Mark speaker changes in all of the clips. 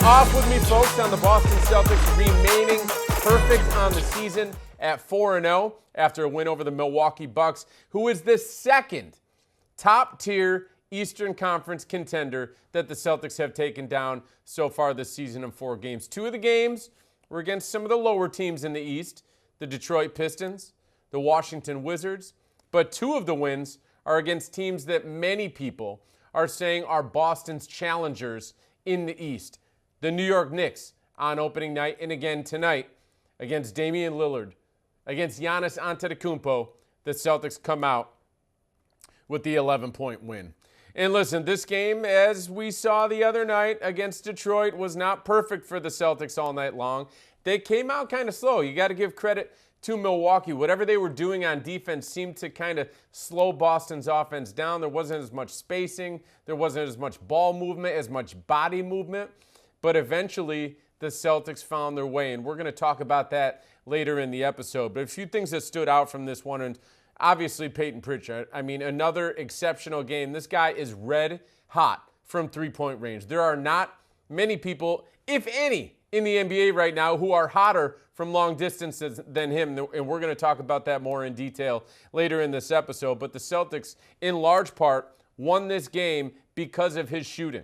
Speaker 1: off with me, folks, on the Boston Celtics remaining perfect on the season at 4-0 after a win over the Milwaukee Bucks, who is the second top-tier Eastern Conference contender that the Celtics have taken down so far this season in 4 games. 2 of the games were against some of the lower teams in the East, the Detroit Pistons, the Washington Wizards, but 2 of the wins are against teams that many people are saying are Boston's challengers in the East. The New York Knicks on opening night, and again tonight against Damian Lillard, against Giannis Antetokounmpo, the Celtics come out with the 11-point win. And listen, this game, as we saw the other night against Detroit, was not perfect for the Celtics all night long. They came out kind of slow. You got to give credit to Milwaukee. Whatever they were doing on defense seemed to kind of slow Boston's offense down. There wasn't as much spacing. There wasn't as much ball movement, as much body movement. But eventually, the Celtics found their way, and we're going to talk about that later in the episode. But a few things that stood out from this one, and obviously Payton Pritchard. I mean, another exceptional game. This guy is red hot from three-point range. There are not many people, if any, in the NBA right now who are hotter from long distances than him, and we're going to talk about that more in detail later in this episode. But the Celtics, in large part, won this game because of his shooting.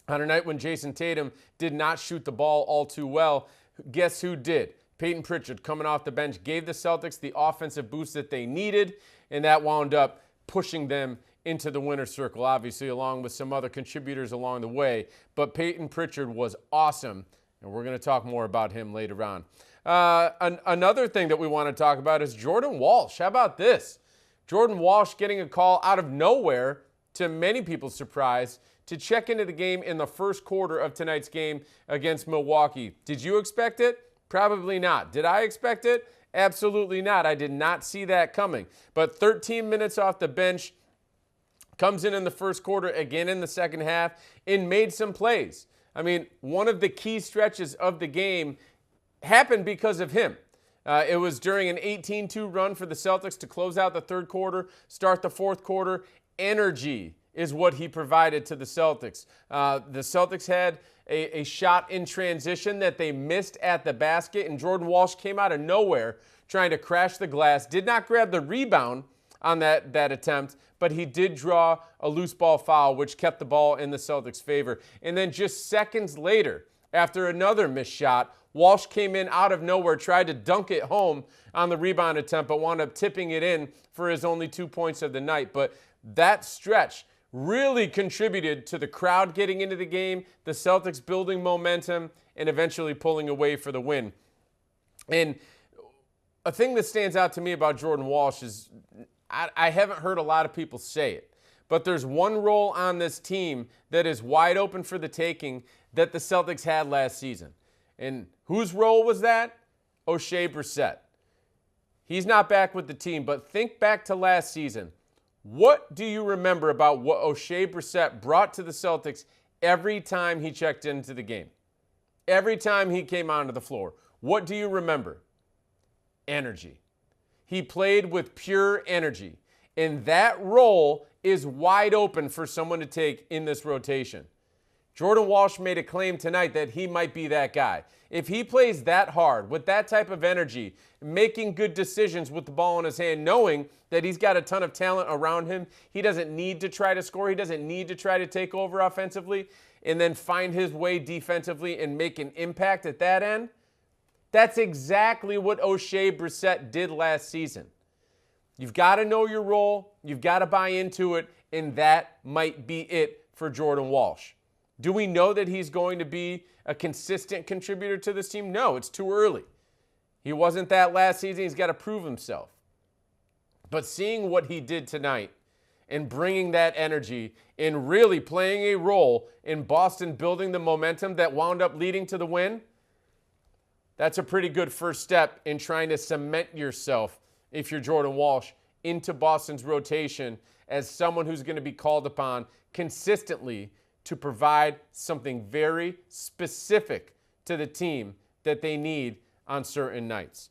Speaker 1: On a night when Jason Tatum did not shoot the ball all too well, guess who did? Payton Pritchard, coming off the bench, gave the Celtics the offensive boost that they needed, and that wound up pushing them into the winner's circle, obviously, along with some other contributors along the way. But Payton Pritchard was awesome, and we're going to talk more about him later on. Another thing that we want to talk about is Jordan Walsh. How about this? Jordan Walsh getting a call out of nowhere, to many people's surprise, to check into the game in the first quarter of tonight's game against Milwaukee. Did you expect it? Probably not. Did I expect it? Absolutely not. I did not see that coming. But 13 minutes off the bench, comes in the first quarter, again in the second half, and made some plays. I mean, one of the key stretches of the game happened because of him. It was during an 18-2 run for the Celtics to close out the third quarter, start the fourth quarter. Energy is what he provided to the Celtics. The Celtics had a shot in transition that they missed at the basket, and Jordan Walsh came out of nowhere trying to crash the glass. Did not grab the rebound on that attempt, but he did draw a loose ball foul, which kept the ball in the Celtics' favor. And then just seconds later, after another missed shot, Walsh came in out of nowhere, tried to dunk it home on the rebound attempt, but wound up tipping it in for his only 2 points of the night. But that stretch really contributed to the crowd getting into the game, the Celtics building momentum, and eventually pulling away for the win. And a thing that stands out to me about Jordan Walsh is I haven't heard a lot of people say it, but there's one role on this team that is wide open for the taking that the Celtics had last season. And whose role was that? Oshae Brissett. He's not back with the team, but think back to last season. What do you remember about what Oshae Brissett brought to the Celtics every time he checked into the game? Every time he came onto the floor. What do you remember? Energy. He played with pure energy. And that role is wide open for someone to take in this rotation. Jordan Walsh made a claim tonight that he might be that guy. If he plays that hard, with that type of energy, making good decisions with the ball in his hand, knowing that he's got a ton of talent around him, he doesn't need to try to score, he doesn't need to try to take over offensively, and then find his way defensively and make an impact at that end, that's exactly what Oshae Brissett did last season. You've got to know your role, you've got to buy into it, and that might be it for Jordan Walsh. Do we know that he's going to be a consistent contributor to this team? No, it's too early. He wasn't that last season. He's got to prove himself. But seeing what he did tonight and bringing that energy and really playing a role in Boston building the momentum that wound up leading to the win, that's a pretty good first step in trying to cement yourself, if you're Jordan Walsh, into Boston's rotation as someone who's going to be called upon consistently to provide something very specific to the team that they need on certain nights.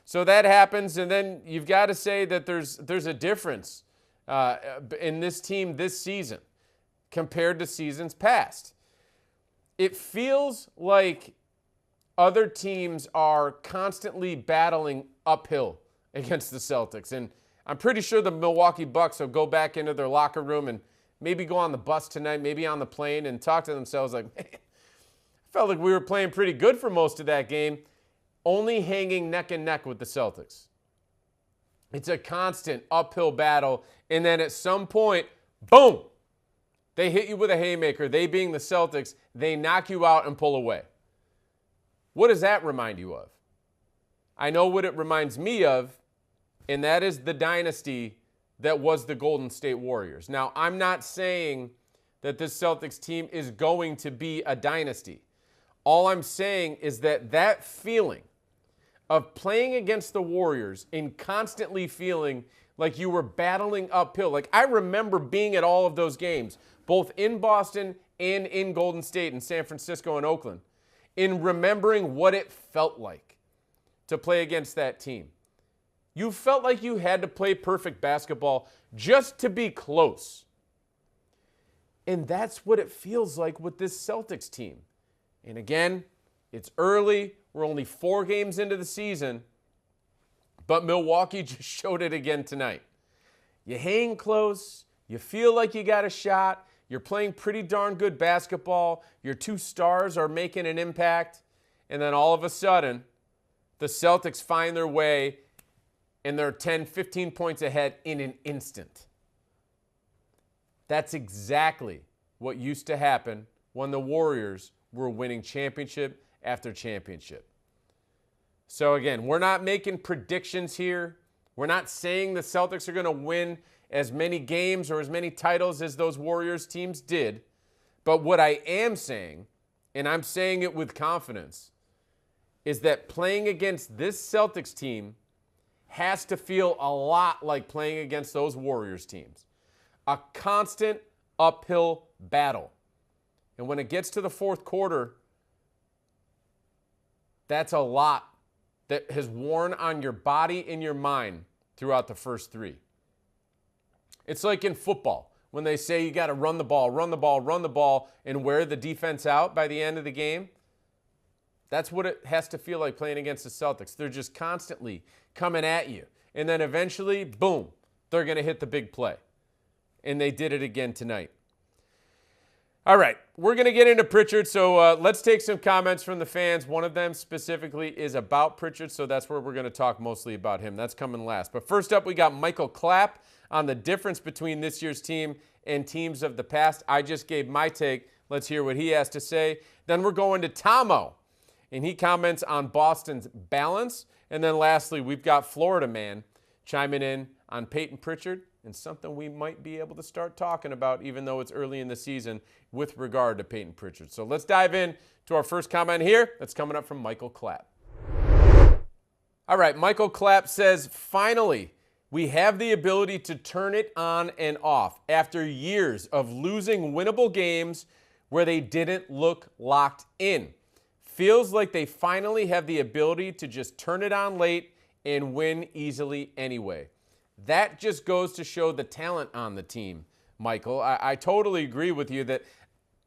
Speaker 1: So that happens, and then you've got to say that there's a difference in this team this season compared to seasons past. it feels like other teams are constantly battling uphill against the Celtics. And I'm pretty sure the Milwaukee Bucks will go back into their locker room and maybe go on the bus tonight, maybe on the plane, and talk to themselves like, man, I felt like we were playing pretty good for most of that game, only hanging neck and neck with the Celtics. It's a constant uphill battle, and then at some point, boom, they hit you with a haymaker. They being the Celtics, they knock you out and pull away. What does that remind you of? I know what it reminds me of, and that is the dynasty that was the Golden State Warriors. Now, I'm not saying that this Celtics team is going to be a dynasty. All I'm saying is that that feeling of playing against the Warriors and constantly feeling like you were battling uphill. Like, I remember being at all of those games, both in Boston and in Golden State and San Francisco and Oakland, in remembering what it felt like to play against that team. You felt like you had to play perfect basketball just to be close. And that's what it feels like with this Celtics team. And again, it's early. We're only 4 games into the season. But Milwaukee just showed it again tonight. You hang close. You feel like you got a shot. You're playing pretty darn good basketball. Your 2 stars are making an impact. And then all of a sudden, the Celtics find their way and they're 10, 15 points ahead in an instant. That's exactly what used to happen when the Warriors were winning championship after championship. So again, we're not making predictions here. We're not saying the Celtics are going to win as many games or as many titles as those Warriors teams did. But what I am saying, and I'm saying it with confidence, is that playing against this Celtics team has to feel a lot like playing against those Warriors teams. A constant uphill battle. And when it gets to the fourth quarter, that's a lot that has worn on your body and your mind throughout the first 3. It's like in football when they say you got to run the ball, run the ball, run the ball, and wear the defense out by the end of the game. That's what it has to feel like playing against the Celtics. They're just constantly coming at you. And then eventually, boom, they're going to hit the big play. And they did it again tonight. All right, we're going to get into Pritchard, so let's take some comments from the fans. One of them specifically is about Pritchard, so that's where we're going to talk mostly about him. That's coming last. But first up, we got Michael Clapp on the difference between this year's team and teams of the past. I just gave my take. Let's hear what he has to say. Then we're going to Tomo, and he comments on Boston's balance. And then lastly, we've got Florida Man chiming in on Payton Pritchard and something we might be able to start talking about, even though it's early in the season, with regard to Payton Pritchard. So let's dive in to our first comment here. That's coming up from Michael Clapp. All right, Michael Clapp says, finally, we have the ability to turn it on and off after years of losing winnable games where they didn't look locked in. Feels like they finally have the ability to just turn it on late and win easily anyway. That just goes to show the talent on the team, Michael. I totally agree with you that,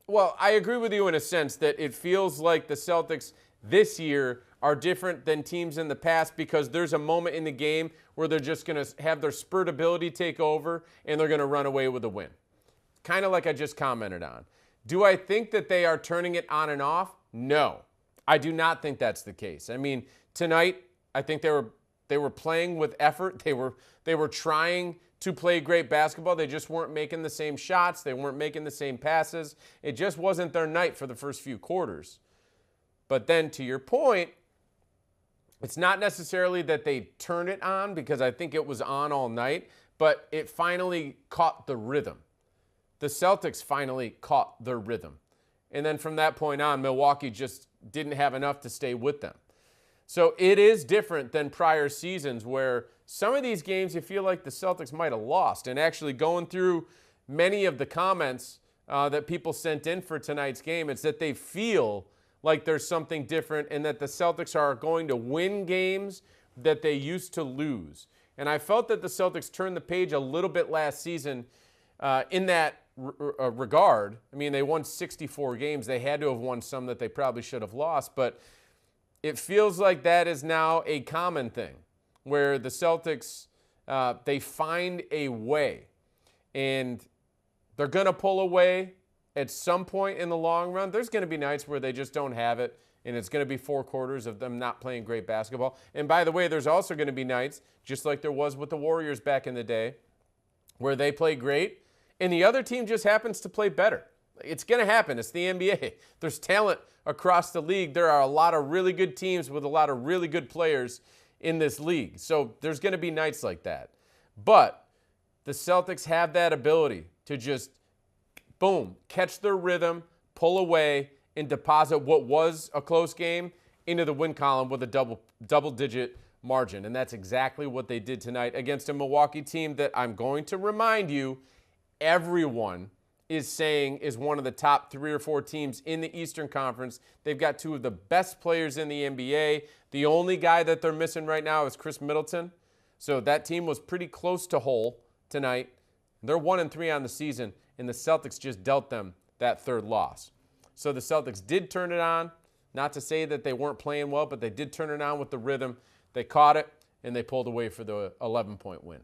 Speaker 1: well, I agree with you in a sense that it feels like the Celtics this year are different than teams in the past because there's a moment in the game where they're just going to have their spurt ability take over and they're going to run away with a win. Kind of like I just commented on. Do I think that they are turning it on and off? No, I do not think that's the case. I mean, tonight, I think they were playing with effort. They were trying to play great basketball. They just weren't making the same shots. They weren't making the same passes. It just wasn't their night for the first few quarters. But then to your point, it's not necessarily that they turned it on because I think it was on all night, but it finally caught the rhythm. The Celtics finally caught their rhythm. And then from that point on, Milwaukee just didn't have enough to stay with them. So it is different than prior seasons where some of these games you feel like the Celtics might have lost. And actually going through many of the comments that people sent in for tonight's game, it's that they feel like there's something different and that the Celtics are going to win games that they used to lose. And I felt that the Celtics turned the page a little bit last season in that regard. I mean, they won 64 games. They had to have won some that they probably should have lost, but it feels like that is now a common thing where the Celtics, they find a way, and they're going to pull away at some point in the long run. There's going to be nights where they just don't have it, and it's going to be 4 quarters of them not playing great basketball. And by the way, there's also going to be nights, just like there was with the Warriors back in the day, where they play great, and the other team just happens to play better. It's going to happen. It's the NBA. There's talent across the league. There are a lot of really good teams with a lot of really good players in this league. So there's going to be nights like that. But the Celtics have that ability to just, boom, catch their rhythm, pull away, and deposit what was a close game into the win column with a double-digit margin. And that's exactly what they did tonight against a Milwaukee team that I'm going to remind you, everyone is saying is one of the top 3 or 4 teams in the Eastern Conference. They've got 2 of the best players in the NBA. The only guy that they're missing right now is Chris Middleton. So that team was pretty close to whole tonight. They're 1-3 on the season, and the Celtics just dealt them that 3rd loss. So the Celtics did turn it on. Not to say that they weren't playing well, but they did turn it on with the rhythm. They caught it, and they pulled away for the 11-point win.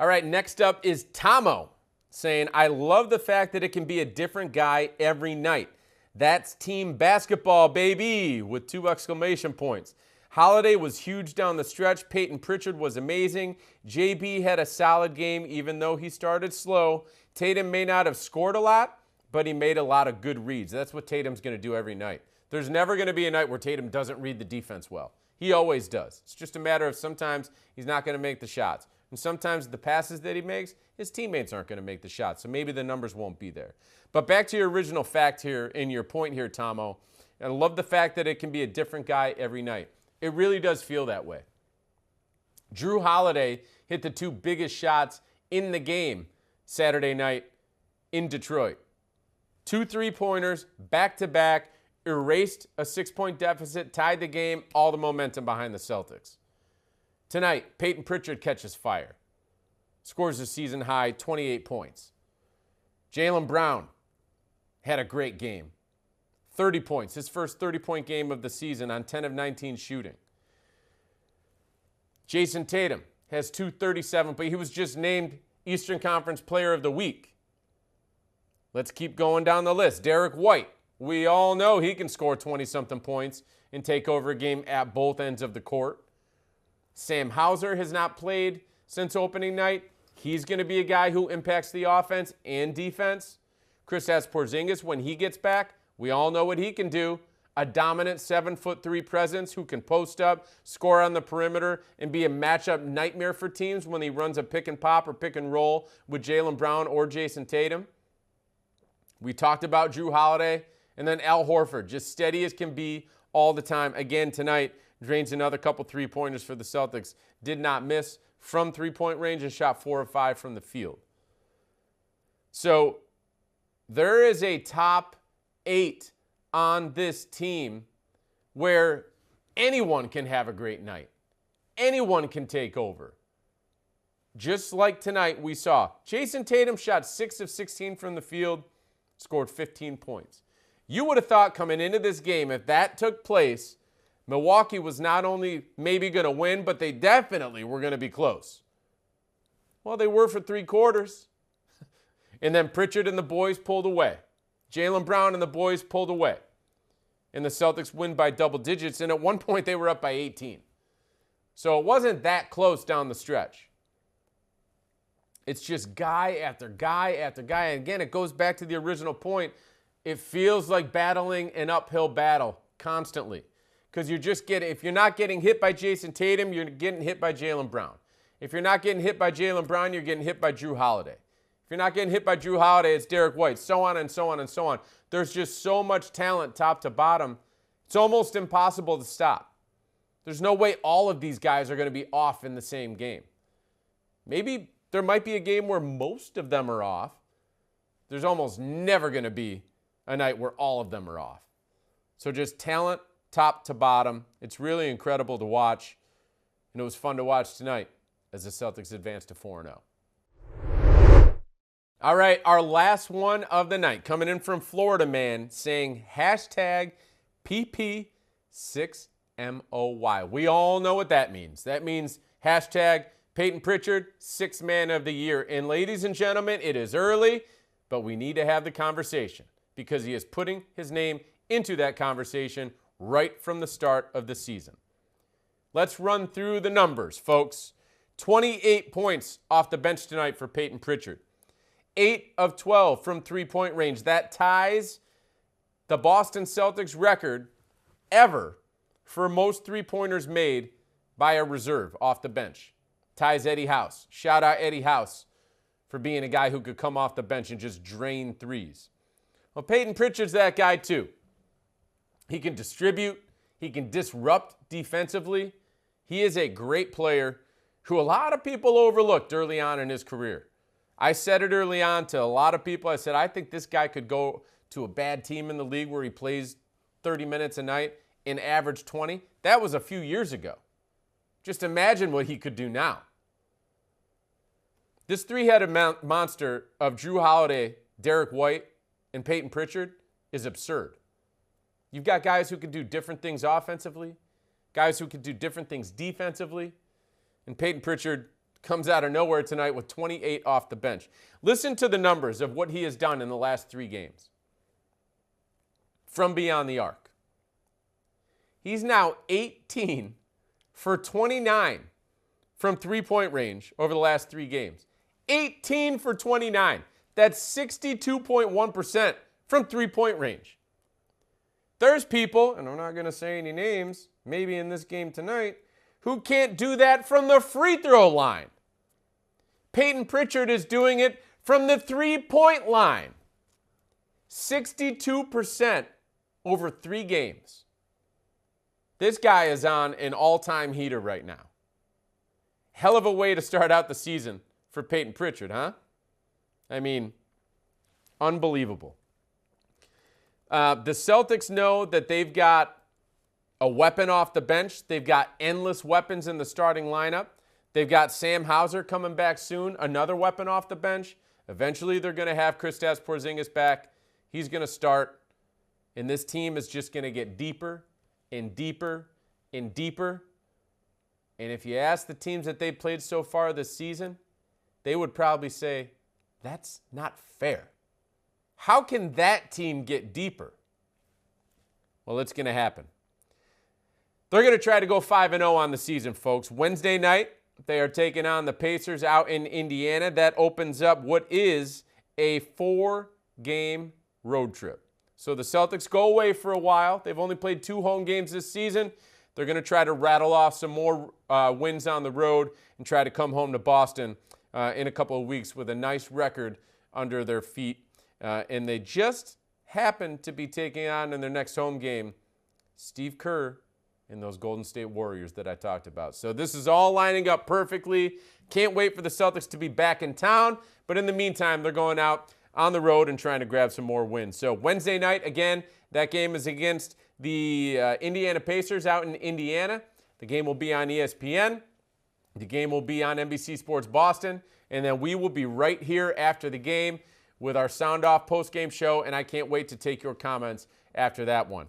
Speaker 1: All right, next up is Tomo saying, I love the fact that it can be a different guy every night. That's team basketball, baby, with 2 exclamation points. Holiday was huge down the stretch. Payton Pritchard was amazing. JB had a solid game, even though he started slow. Tatum may not have scored a lot, but he made a lot of good reads. That's what Tatum's going to do every night. There's never going to be a night where Tatum doesn't read the defense well. He always does. It's just a matter of sometimes he's not going to make the shots. And sometimes the passes that he makes, his teammates aren't going to make the shots. So maybe the numbers won't be there. But back to your original fact here, in your point here, Tomo. I love the fact that it can be a different guy every night. It really does feel that way. Drew Holiday hit the 2 biggest shots in the game Saturday night in Detroit. 2 3-pointers, back-to-back, erased a 6-point deficit, tied the game, all the momentum behind the Celtics. Tonight, Payton Pritchard catches fire. Scores a season-high 28 points. Jaylen Brown had a great game. 30 points, his first 30-point game of the season on 10 of 19 shooting. Jason Tatum has 237, but he was just named Eastern Conference Player of the Week. Let's keep going down the list. Derek White, we all know he can score 20-something points and take over a game at both ends of the court. Sam Hauser has not played since opening night. He's going to be a guy who impacts the offense and defense. Kristaps Porzingis, when he gets back, we all know what he can do. A dominant 7'3" presence who can post up, score on the perimeter, and be a matchup nightmare for teams when he runs a pick and pop or pick and roll with Jaylen Brown or Jason Tatum. We talked about Drew Holiday. And then Al Horford, just steady as can be all the time. Again, tonight, drains another couple 3-pointers for the Celtics. Did not miss from 3-point range and shot 4 of 5 from the field. So there is a top 8 on this team where anyone can have a great night. Anyone can take over. Just like tonight we saw. Jason Tatum shot 6 of 16 from the field, scored 15 points. You would have thought coming into this game, if that took place, Milwaukee was not only maybe going to win, but they definitely were going to be close. Well, they were for 3 quarters. And then Pritchard and the boys pulled away. Jaylen Brown and the boys pulled away. And the Celtics win by double digits. And at one point, they were up by 18. So it wasn't that close down the stretch. It's just guy after guy after guy. And again, it goes back to the original point. It feels like battling an uphill battle constantly. Because if you're not getting hit by Jason Tatum, you're getting hit by Jaylen Brown. If you're not getting hit by Jaylen Brown, you're getting hit by Drew Holiday. If you're not getting hit by Drew Holiday, it's Derek White, so on and so on and so on. There's just so much talent top to bottom. It's almost impossible to stop. There's no way all of these guys are going to be off in the same game. Maybe there might be a game where most of them are off. There's almost never going to be a night where all of them are off. So just talent top to bottom. It's really incredible to watch. And it was fun to watch tonight as the Celtics advance to 4-0. All right, our last one of the night coming in from Florida man saying hashtag PP6MOY. We all know what that means. That means hashtag Payton Pritchard, Sixth Man of the Year. And ladies and gentlemen, it is early, but we need to have the conversation because he is putting his name into that conversation right from the start of the season. Let's run through the numbers, folks. 28 points off the bench tonight for Payton Pritchard. 8 of 12 from three-point range. That ties the Boston Celtics record ever for most three-pointers made by a reserve off the bench. Ties Eddie House. Shout out Eddie House for being a guy who could come off the bench and just drain threes. Well, Payton Pritchard's that guy too. He can distribute. He can disrupt defensively. He is a great player who a lot of people overlooked early on in his career. I said it early on to a lot of people. I said, I think this guy could go to a bad team in the league where he plays 30 minutes a night and average 20. That was a few years ago. Just imagine what he could do now. This three-headed monster of Drew Holiday, Derek White, and Payton Pritchard is absurd. You've got guys who can do different things offensively, guys who can do different things defensively, and Payton Pritchard comes out of nowhere tonight with 28 off the bench. Listen to the numbers of what he has done in the last 3 games from beyond the arc. He's now 18 for 29 from three-point range over the last 3 games. 18 for 29. That's 62.1% from three-point range. There's people, and I'm not going to say any names, maybe in this game tonight, who can't do that from the free throw line. Payton Pritchard is doing it from the three-point line. 62% over 3 games. This guy is on an all-time heater right now. Hell of a way to start out the season for Payton Pritchard, huh? I mean, unbelievable. The Celtics know that they've got a weapon off the bench. They've got endless weapons in the starting lineup. They've got Sam Hauser coming back soon, another weapon off the bench. Eventually, they're going to have Kristaps Porzingis back. He's going to start, and this team is just going to get deeper and deeper and deeper. And if you ask the teams that they've played so far this season, they would probably say, that's not fair. How can that team get deeper? Well, it's going to happen. They're going to try to go 5-0 on the season, folks. Wednesday night, they are taking on the Pacers out in Indiana. That opens up what is a 4-game road trip. So the Celtics go away for a while. They've only played 2 home games this season. They're going to try to rattle off some more wins on the road and try to come home to Boston in a couple of weeks with a nice record under their feet. And they just happen to be taking on in their next home game Steve Kerr and those Golden State Warriors that I talked about. So this is all lining up perfectly. Can't wait for the Celtics to be back in town. But in the meantime, they're going out on the road and trying to grab some more wins. So Wednesday night, again, that game is against the Indiana Pacers out in Indiana. The game will be on ESPN. The game will be on NBC Sports Boston. And then we will be right here after the game with our Sound Off post-game show. And I can't wait to take your comments after that one.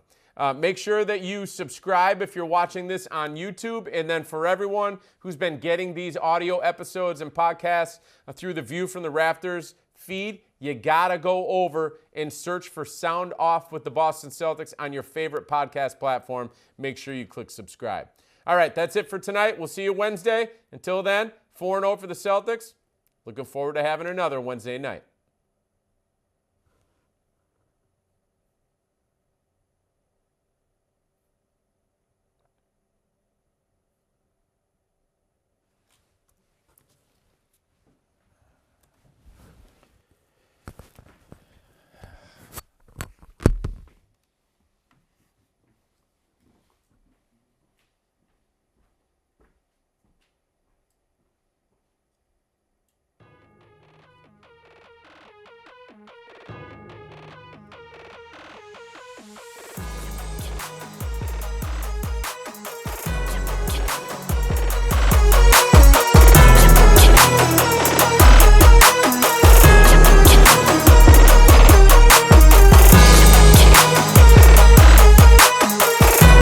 Speaker 1: Make sure that you subscribe if you're watching this on YouTube. And then for everyone who's been getting these audio episodes and podcasts through the View from the Rafters feed, you got to go over and search for Sound Off with the Boston Celtics on your favorite podcast platform. Make sure you click subscribe. All right, that's it for tonight. We'll see you Wednesday. Until then, 4-0 for the Celtics. Looking forward to having another Wednesday night.